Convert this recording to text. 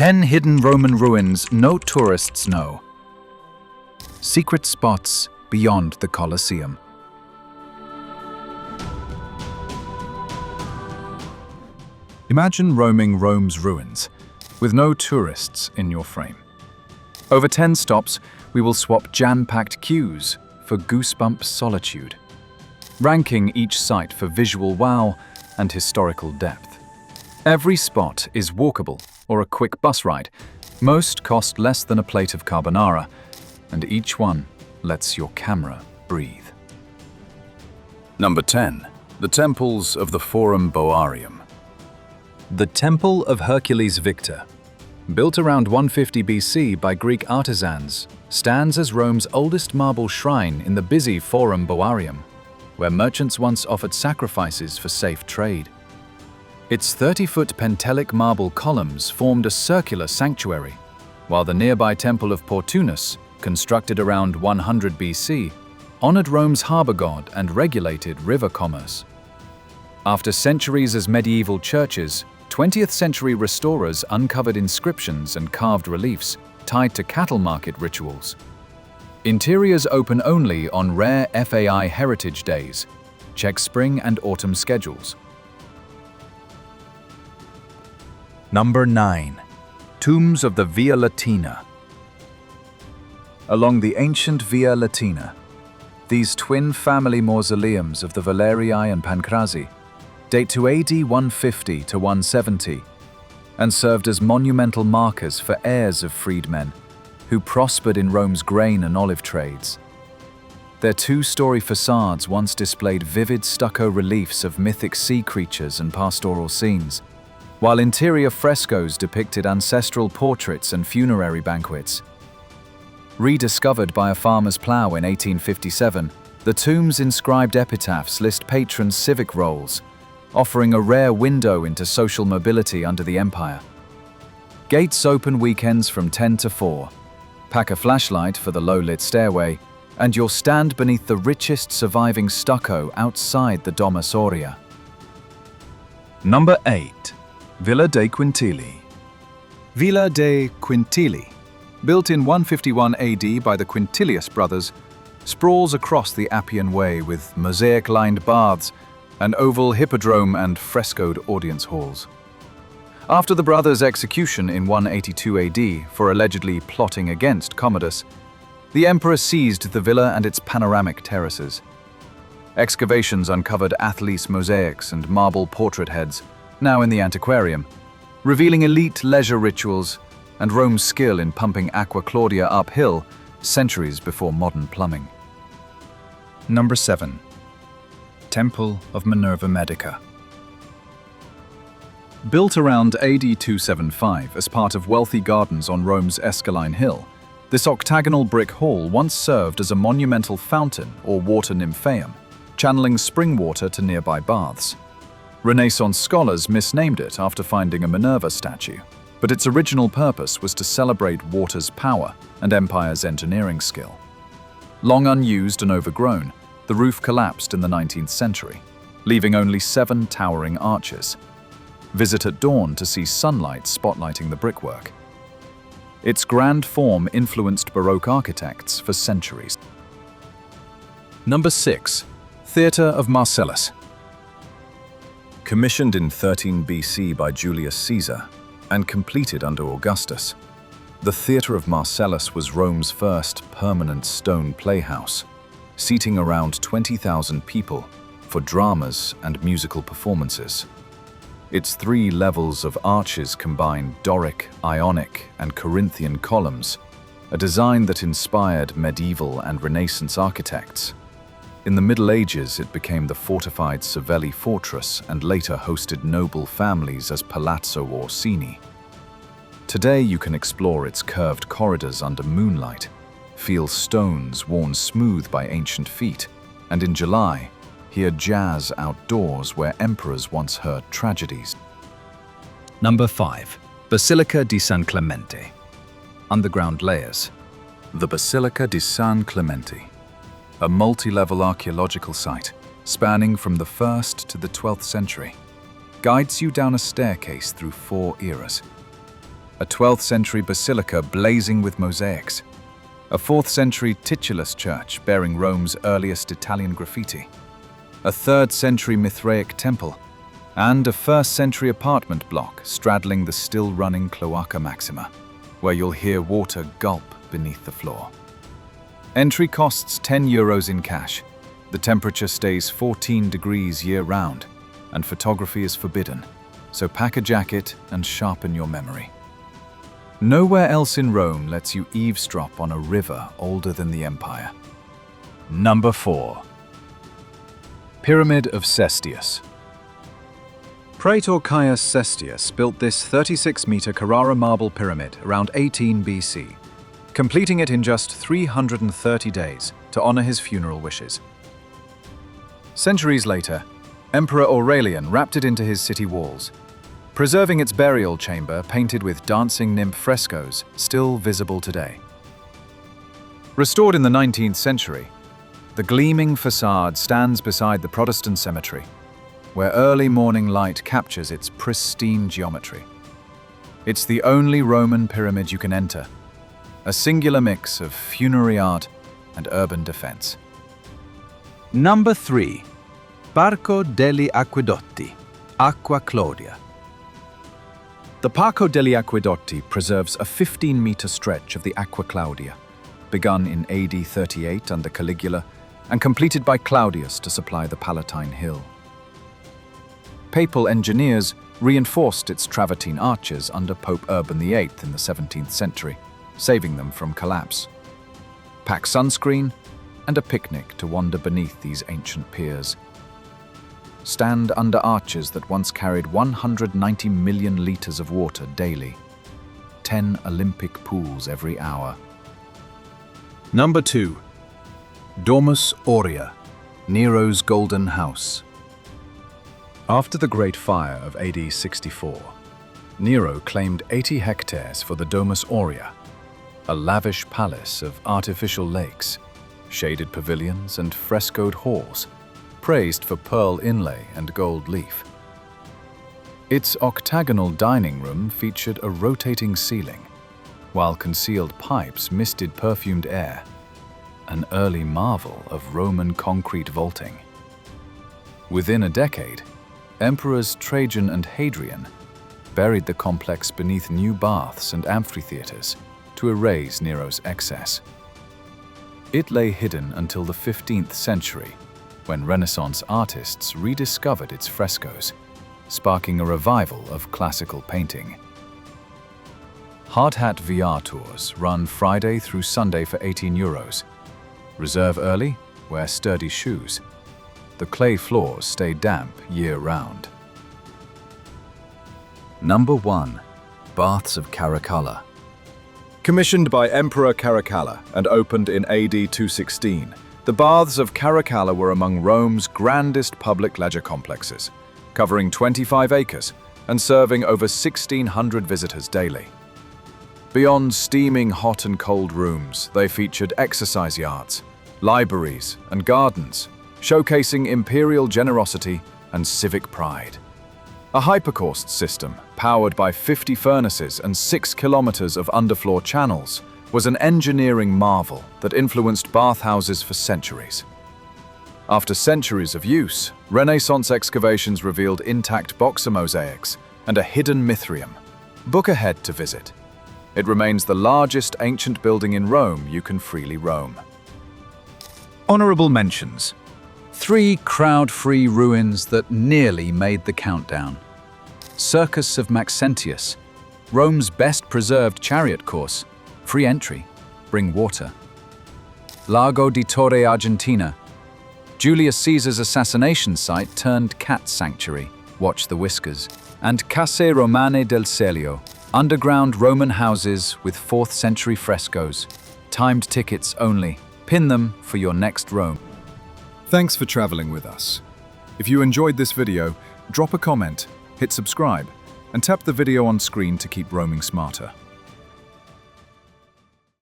10 hidden Roman ruins no tourists know. Secret spots beyond the Colosseum. Imagine roaming Rome's ruins, with no tourists in your frame. Over 10 stops, we will swap jam-packed queues for goosebump solitude, ranking each site for visual wow and historical depth. Every spot is walkable or a quick bus ride. Most cost less than a plate of carbonara, and each one lets your camera breathe. Number 10. The Temples of the Forum Boarium. The Temple of Hercules Victor, built around 150 BC by Greek artisans, stands as Rome's oldest marble shrine in the busy Forum Boarium, where merchants once offered sacrifices for safe trade. Its 30-foot pentelic marble columns formed a circular sanctuary, while the nearby Temple of Portunus, constructed around 100 BC, honored Rome's harbor god and regulated river commerce. After centuries as medieval churches, 20th-century restorers uncovered inscriptions and carved reliefs tied to cattle market rituals. Interiors open only on rare FAI Heritage Days. Check spring and autumn schedules. Number 9. Tombs of the Via Latina. Along the ancient Via Latina, these twin family mausoleums of the Valerii and Pancrazi date to AD 150 to 170 and served as monumental markers for heirs of freedmen who prospered in Rome's grain and olive trades. Their two-story facades once displayed vivid stucco reliefs of mythic sea creatures and pastoral scenes, while interior frescoes depicted ancestral portraits and funerary banquets. Rediscovered by a farmer's plough in 1857, the tomb's inscribed epitaphs list patrons' civic roles, offering a rare window into social mobility under the empire. Gates open weekends from 10 to 4. Pack a flashlight for the low-lit stairway, and you'll stand beneath the richest surviving stucco outside the Domus Aurea. Number 8. Villa dei Quintili. Villa dei Quintili, built in 151 AD by the Quintilius brothers, sprawls across the Appian Way with mosaic-lined baths, an oval hippodrome and frescoed audience halls. After the brothers' execution in 182 AD for allegedly plotting against Commodus, the emperor seized the villa and its panoramic terraces. Excavations uncovered athletes' mosaics and marble portrait heads, now in the antiquarium, revealing elite leisure rituals and Rome's skill in pumping Aqua Claudia uphill centuries before modern plumbing. Number 7. Temple of Minerva Medica. Built around AD 275 as part of wealthy gardens on Rome's Esquiline Hill, this octagonal brick hall once served as a monumental fountain or water nymphaeum, channeling spring water to nearby baths. Renaissance scholars misnamed it after finding a Minerva statue, but its original purpose was to celebrate water's power and empire's engineering skill. Long unused and overgrown, the roof collapsed in the 19th century, leaving only 7 towering arches. Visit at dawn to see sunlight spotlighting the brickwork. Its grand form influenced Baroque architects for centuries. Number 6. Theatre of Marcellus. Commissioned in 13 BC by Julius Caesar and completed under Augustus, the Theatre of Marcellus was Rome's first permanent stone playhouse, seating around 20,000 people for dramas and musical performances. Its 3 levels of arches combine Doric, Ionic, and Corinthian columns, a design that inspired medieval and Renaissance architects. In the Middle Ages, it became the fortified Savelli fortress and later hosted noble families as Palazzo Orsini. Today, you can explore its curved corridors under moonlight, feel stones worn smooth by ancient feet, and in July, hear jazz outdoors where emperors once heard tragedies. Number 5. Basilica di San Clemente. Underground layers. The Basilica di San Clemente, a multi-level archaeological site spanning from the 1st to the 12th century, guides you down a staircase through 4 eras. a 12th century basilica blazing with mosaics, a 4th century titulus church bearing Rome's earliest Italian graffiti, a 3rd century Mithraic temple, and a 1st century apartment block straddling the still-running Cloaca Maxima, where you'll hear water gulp beneath the floor. Entry costs €10 in cash. The temperature stays 14 degrees year-round, and photography is forbidden, so pack a jacket and sharpen your memory. Nowhere else in Rome lets you eavesdrop on a river older than the empire. Number 4. Pyramid of Cestius. Praetor Caius Cestius built this 36-meter Carrara marble pyramid around 18 BC, completing it in just 330 days to honor his funeral wishes. Centuries later, Emperor Aurelian wrapped it into his city walls, preserving its burial chamber painted with dancing nymph frescoes still visible today. Restored in the 19th century, the gleaming facade stands beside the Protestant cemetery, where early morning light captures its pristine geometry. It's the only Roman pyramid you can enter, a singular mix of funerary art and urban defense. Number 3. Parco degli Acquedotti, Aqua Claudia. The Parco degli Acquedotti preserves a 15-meter stretch of the Aqua Claudia, begun in AD 38 under Caligula and completed by Claudius to supply the Palatine Hill. Papal engineers reinforced its travertine arches under Pope Urban VIII in the 17th century, saving them from collapse. Pack sunscreen and a picnic to wander beneath these ancient piers. Stand under arches that once carried 190 million liters of water daily, 10 Olympic pools every hour. Number 2. Domus Aurea, Nero's Golden House. After the Great Fire of AD 64, Nero claimed 80 hectares for the Domus Aurea, a lavish palace of artificial lakes, shaded pavilions and frescoed halls, praised for pearl inlay and gold leaf. Its octagonal dining room featured a rotating ceiling, while concealed pipes misted perfumed air, an early marvel of Roman concrete vaulting. Within a decade, Emperors Trajan and Hadrian buried the complex beneath new baths and amphitheaters to erase Nero's excess. It lay hidden until the 15th century, when Renaissance artists rediscovered its frescoes, sparking a revival of classical painting. Hard hat VR tours run Friday through Sunday for €18. Reserve early, wear sturdy shoes. The clay floors stay damp year-round. Number 1. Baths of Caracalla. Commissioned by Emperor Caracalla and opened in AD 216, the Baths of Caracalla were among Rome's grandest public leisure complexes, covering 25 acres and serving over 1,600 visitors daily. Beyond steaming hot and cold rooms, they featured exercise yards, libraries, and gardens, showcasing imperial generosity and civic pride. A hypercaust system, powered by 50 furnaces and 6 kilometers of underfloor channels, was an engineering marvel that influenced bathhouses for centuries. After centuries of use, Renaissance excavations revealed intact boxer mosaics and a hidden Mithraeum. Book ahead to visit. It remains the largest ancient building in Rome you can freely roam. Honorable mentions. 3 crowd-free ruins that nearly made the countdown. Circus of Maxentius, Rome's best-preserved chariot course. Free entry. Bring water. Lago di Torre Argentina, Julius Caesar's assassination site turned cat sanctuary. Watch the whiskers. And Case Romane del Celio, underground Roman houses with 4th century frescoes. Timed tickets only. Pin them for your next Rome. Thanks for traveling with us. If you enjoyed this video, drop a comment, hit subscribe, and tap the video on screen to keep roaming smarter.